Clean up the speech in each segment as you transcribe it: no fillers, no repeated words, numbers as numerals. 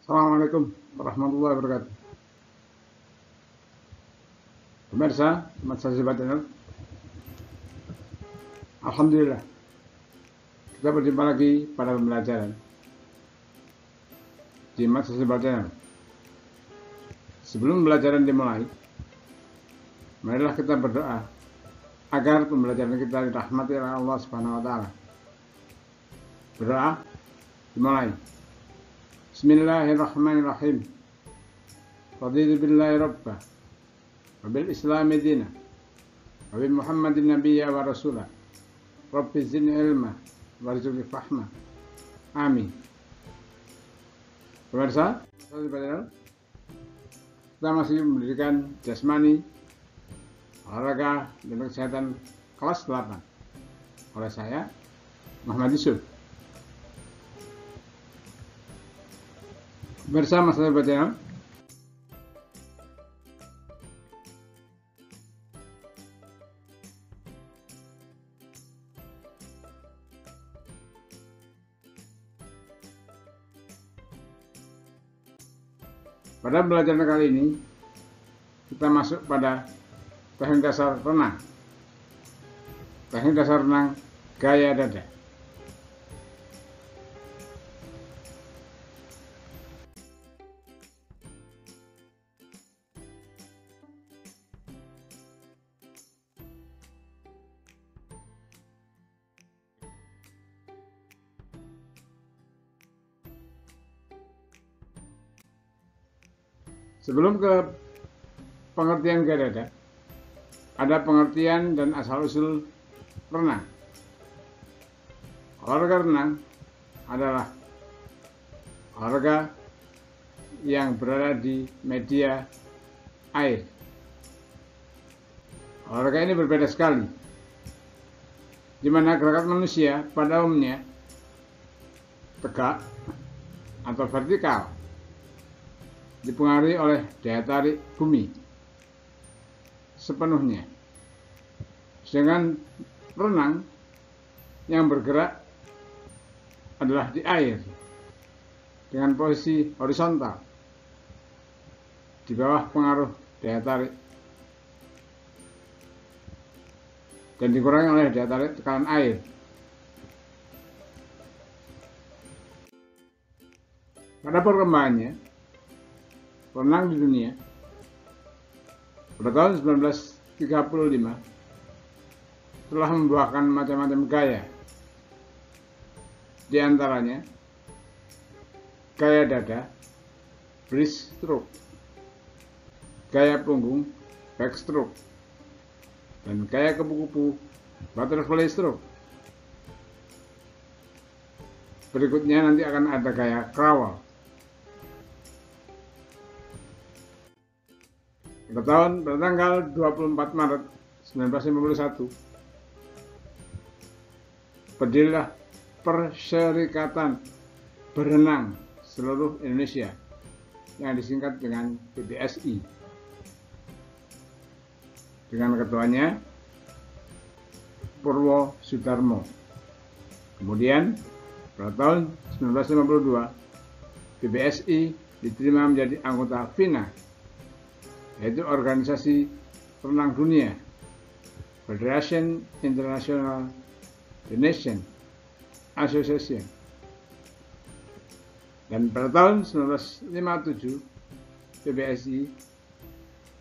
Assalamualaikum warahmatullahi wabarakatuh. Pemirsa, Mas Sajibat Channel. Alhamdulillah, kita berjumpa lagi pada pembelajaran di Mas Sajibat Channel. Sebelum pembelajaran dimulai, marilah kita berdoa agar pembelajaran kita dirahmati oleh Allah Subhanahu wa taala. Berdoa dimulai. Bismillahirrahmanirrahim. Raditu billahi rabba wa bil islami dina wa bi Muhammadin nabiyya wa rasula. Rabbi zidni ilma warzuqni fahma. Amin. Pemirsa, kita masih memberikan jasmani, olahraga, dan kesehatan kelas 8 oleh saya, Muhammad Yusuf. Bersama saya baca pada pembelajaran kali ini kita masuk pada teknik dasar renang. Teknik dasar renang gaya dada. Sebelum ke pengertian gaya dada, ada pengertian dan asal-usul renang. Olahraga renang adalah olahraga yang berada di media air. Olahraga ini berbeda sekali, di mana gerakan manusia pada umumnya tegak atau vertikal, dipengaruhi oleh daya tarik bumi sepenuhnya. Sedangkan renang yang bergerak adalah di air dengan posisi horizontal di bawah pengaruh daya tarik dan dikurangi oleh daya tarik tekanan air. Pada perkembangannya, renang di dunia pada tahun 1935 telah membuahkan macam-macam gaya, di antaranya gaya dada, breaststroke, gaya punggung, backstroke, dan gaya kupu-kupu, butterfly stroke. Berikutnya nanti akan ada gaya crawl. Pada tanggal 24 Maret 1951, berdirilah Perserikatan Berenang Seluruh Indonesia yang disingkat dengan PBSI. Dengan ketuanya Purwo Sudarmo. Kemudian pada tahun 1952, PBSI diterima menjadi anggota FINA, yaitu Organisasi Renang Dunia, Federation International Nation Association. Dan pada tahun 1957 PBSI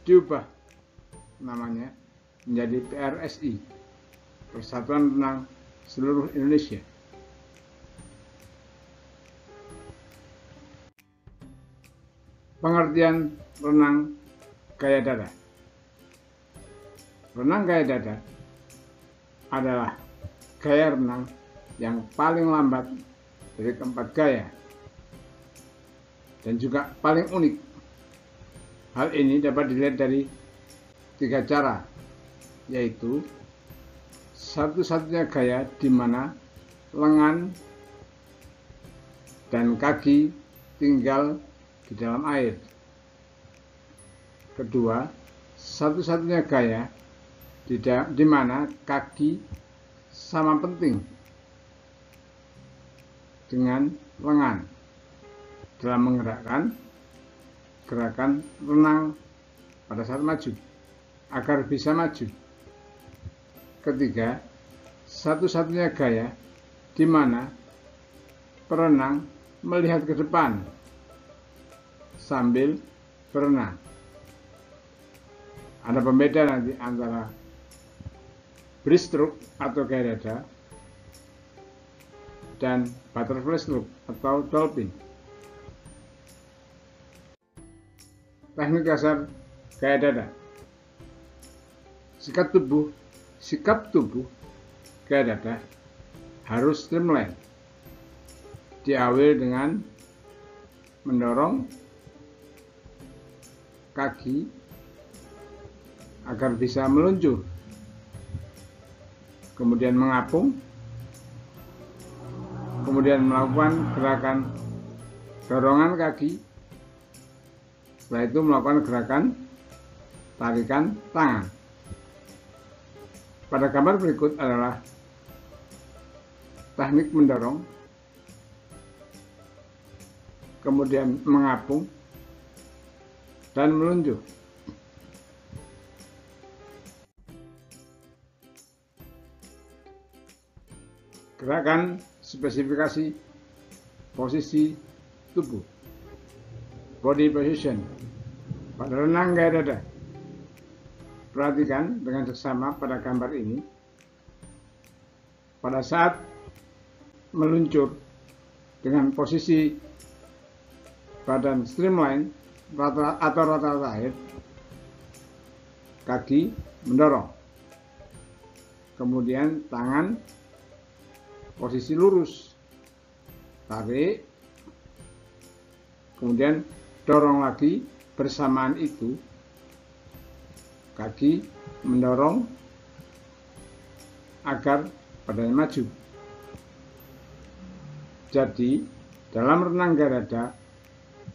diubah namanya menjadi PRSI, Persatuan Renang Seluruh Indonesia. Pengertian renang gaya dada. Renang gaya dada adalah gaya renang yang paling lambat dari keempat gaya dan juga paling unik. Hal ini dapat dilihat dari 3 cara, yaitu satu-satunya gaya di mana lengan dan kaki tinggal di dalam air. Kedua, satu-satunya gaya di mana kaki sama penting dengan lengan. dalam menggerakkan gerakan renang pada saat maju, agar bisa maju. Ketiga, satu-satunya gaya di mana perenang melihat ke depan sambil berenang. Ada pembeda nanti antara breaststroke atau gaya dada dan butterfly stroke atau dolphin. Teknik dasar gaya dada. Sikap tubuh gaya dada harus streamline. Diawali dengan mendorong kaki agar bisa meluncur, kemudian mengapung, kemudian melakukan gerakan dorongan kaki, setelah itu melakukan gerakan tarikan tangan. Pada gambar berikut adalah teknik mendorong, kemudian mengapung, dan meluncur. Gerakan spesifikasi posisi tubuh, body position, pada renang gaya dada. Perhatikan dengan seksama pada gambar ini. Pada saat meluncur dengan posisi badan streamline atau rata-rata air, kaki mendorong, kemudian tangan posisi lurus, tarik, kemudian dorong lagi. Bersamaan itu kaki mendorong agar badannya maju. Jadi dalam renang gaya dada,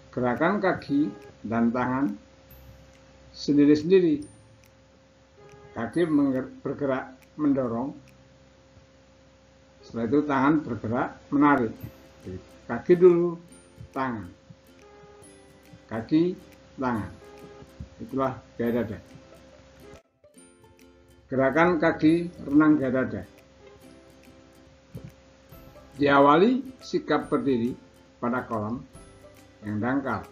gerakan kaki dan tangan sendiri-sendiri. Kaki bergerak mendorong, setelah itu tangan bergerak menarik. Kaki dulu, tangan, kaki, tangan. Itulah gaya dada. Gerakan kaki renang gaya dada. Diawali sikap berdiri pada kolam yang dangkal.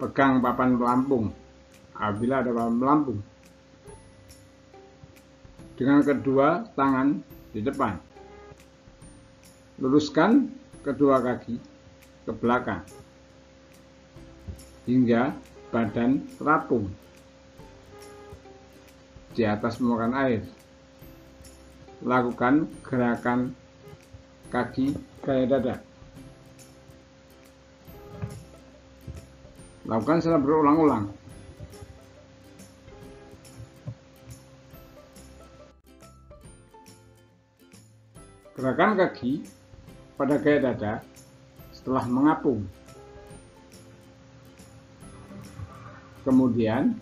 Pegang papan pelampung apabila ada papan pelampung, dengan kedua tangan di depan. Luruskan kedua kaki ke belakang hingga badan terapung di atas permukaan air. Lakukan gerakan kaki gaya dada. Lakukan secara berulang-ulang. Gerakan kaki pada gaya dada setelah mengapung. Kemudian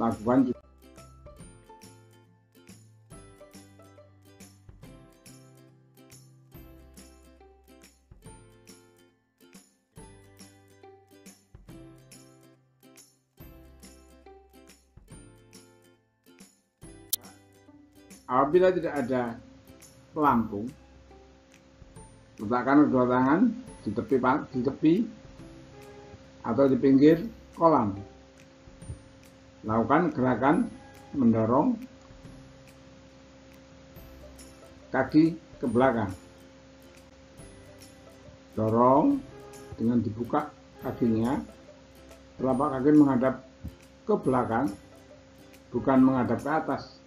lakukan juga apabila tidak ada pelampung, letakkan kedua tangan di tepi atau di pinggir kolam. Lakukan gerakan mendorong kaki ke belakang. Dorong dengan dibuka kakinya, telapak kaki menghadap ke belakang, bukan menghadap ke atas.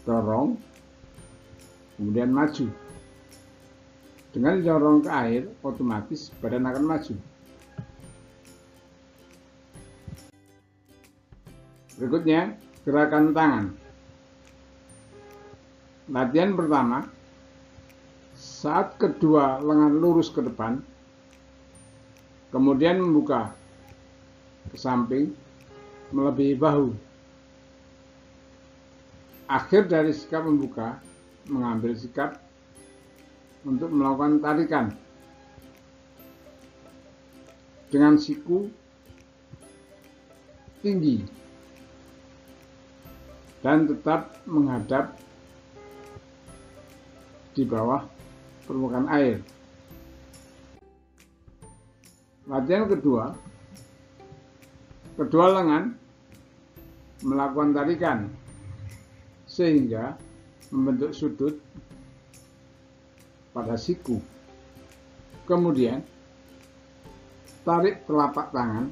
Dorong, kemudian maju. Dengan didorong ke air, otomatis badan akan maju. Berikutnya, gerakan tangan. Latihan pertama, saat kedua lengan lurus ke depan, kemudian membuka ke samping melebihi bahu. Akhir dari sikap membuka, mengambil sikap untuk melakukan tarikan dengan siku tinggi dan tetap menghadap di bawah permukaan air. Latihan kedua, kedua lengan melakukan tarikan sehingga membentuk sudut pada siku. Kemudian tarik telapak tangan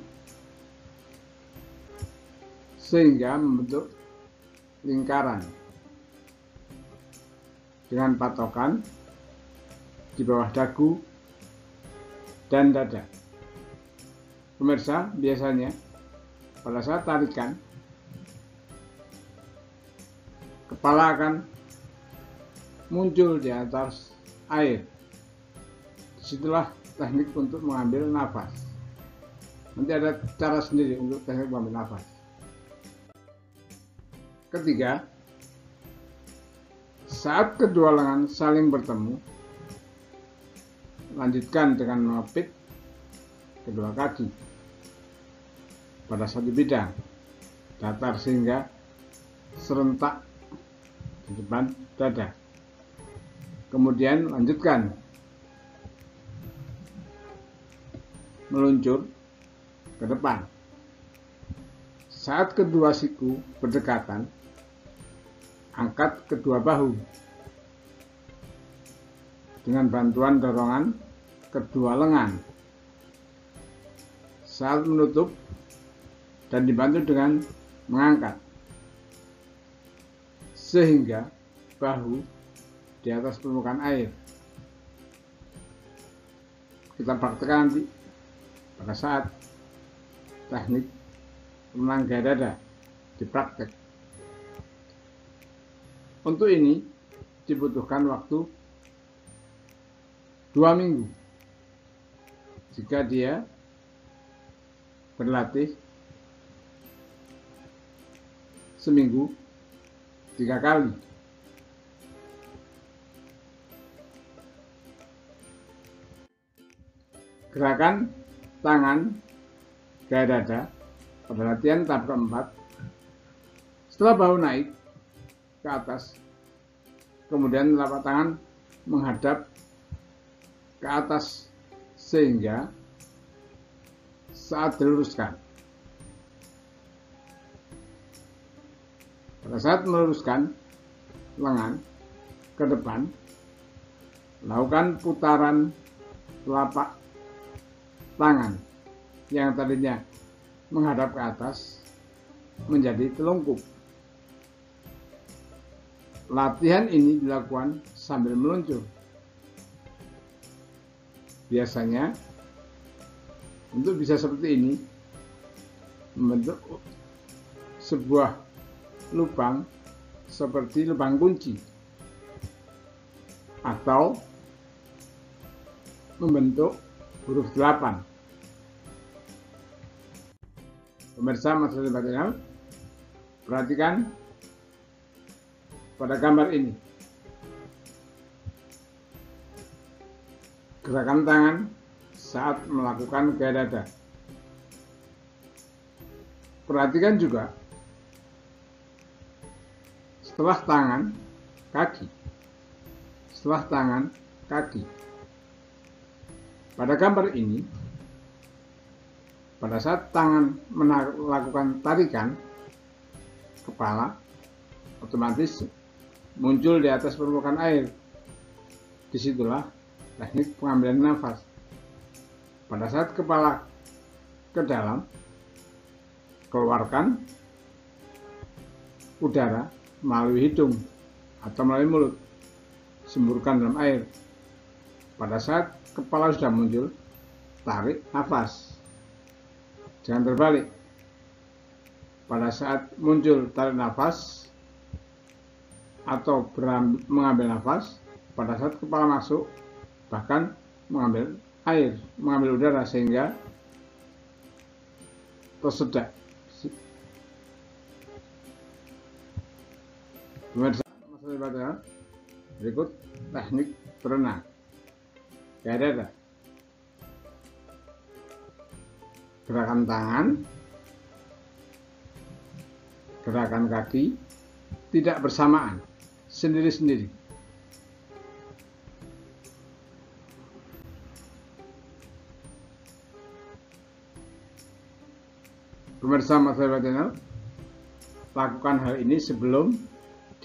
sehingga membentuk lingkaran dengan patokan di bawah dagu dan dada. Pemirsa, biasanya pada saat tarikan, kepala akan muncul di atas air. Disitulah teknik untuk mengambil nafas. Nanti ada cara sendiri untuk teknik mengambil nafas. Ketiga, saat kedua lengan saling bertemu, lanjutkan dengan mengepit kedua kaki pada satu bidang datar sehingga serentak di depan dada. Kemudian lanjutkan meluncur ke depan. Saat kedua siku berdekatan, angkat kedua bahu dengan bantuan dorongan kedua lengan. Saat menutup dan dibantu dengan mengangkat sehingga bahu di atas permukaan air. Kita praktekkan nanti pada saat teknik menang gaya dada dipraktek. Untuk ini dibutuhkan waktu 2 minggu jika dia berlatih seminggu 3 kali. Gerakan tangan gaya dada pada latihan tahap keempat. Setelah bahu naik ke atas, kemudian telapak tangan menghadap ke atas sehingga saat diluruskan. Pada saat meluruskan lengan ke depan, lakukan putaran telapak tangan yang tadinya menghadap ke atas menjadi telungkup. Latihan ini dilakukan sambil meluncur. Biasanya untuk bisa seperti ini, membentuk sebuah lubang seperti lubang kunci atau membentuk huruf 8. Pemirsa Mas Channel, perhatikan pada gambar ini. Gerakan tangan saat melakukan gaya dada. Perhatikan juga setelah tangan, kaki. Setelah tangan, kaki. Pada gambar ini, pada saat tangan melakukan tarikan, kepala otomatis muncul di atas permukaan air. Disitulah teknik pengambilan nafas. Pada saat kepala ke dalam, keluarkan udara melalui hidung atau melalui mulut, semburkan dalam air. Pada saat kepala sudah muncul, tarik nafas, jangan terbalik. Pada saat muncul tarik nafas atau mengambil nafas, pada saat kepala masuk, bahkan mengambil air, mengambil udara sehingga tersedak. Pemirsa, berikut teknik berenang gaya dada. gerakan tangan, gerakan kaki tidak bersamaan, sendiri-sendiri. Pemirsa Mas Channel, lakukan hal ini sebelum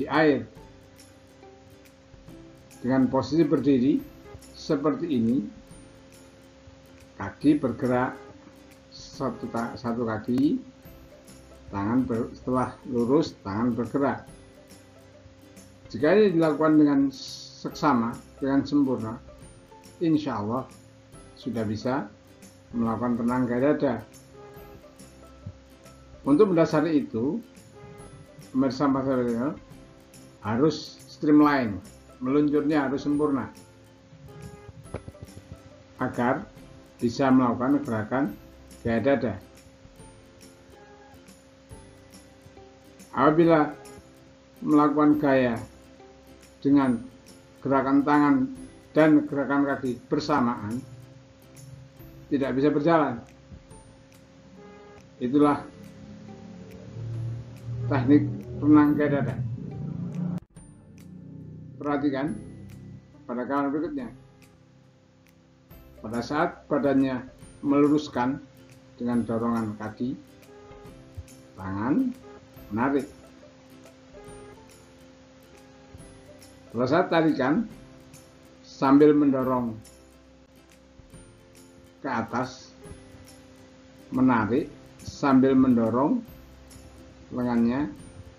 di air dengan posisi berdiri seperti ini. Kaki bergerak satu kaki, tangan setelah lurus tangan bergerak. Jika ini dilakukan dengan seksama, dengan sempurna, insya Allah sudah bisa melakukan tenang gaya dada. Untuk mendasari itu, pemirsa Mas Channel, harus streamline, meluncurnya harus sempurna agar bisa melakukan gerakan gaya dada. Apabila melakukan gaya dengan gerakan tangan dan gerakan kaki bersamaan, tidak bisa berjalan. Itulah teknik renang gaya dada. Perhatikan pada kawan berikutnya. Pada saat badannya meluruskan dengan dorongan kaki, tangan menarik. Pada saat tarikan sambil mendorong ke atas, menarik sambil mendorong lengannya,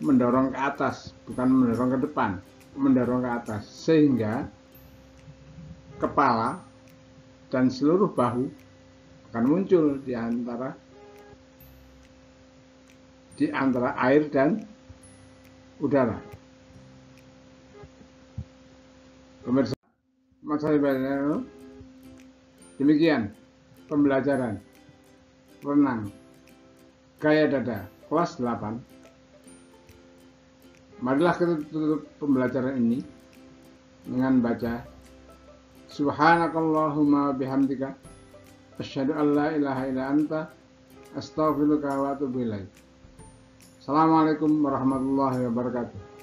mendorong ke atas, bukan mendorong ke depan, mendorong ke atas, sehingga kepala dan seluruh bahu akan muncul di antara air dan udara. Pemirsa Mas Channel, demikian pembelajaran renang gaya dada kelas 8. Marilah kita tutup pembelajaran ini dengan baca Subhanakallahumma bihamdika asyhadu an la ilaha illa anta astaghfiruka wa atubu ilaik. Assalamualaikum warahmatullahi wabarakatuh.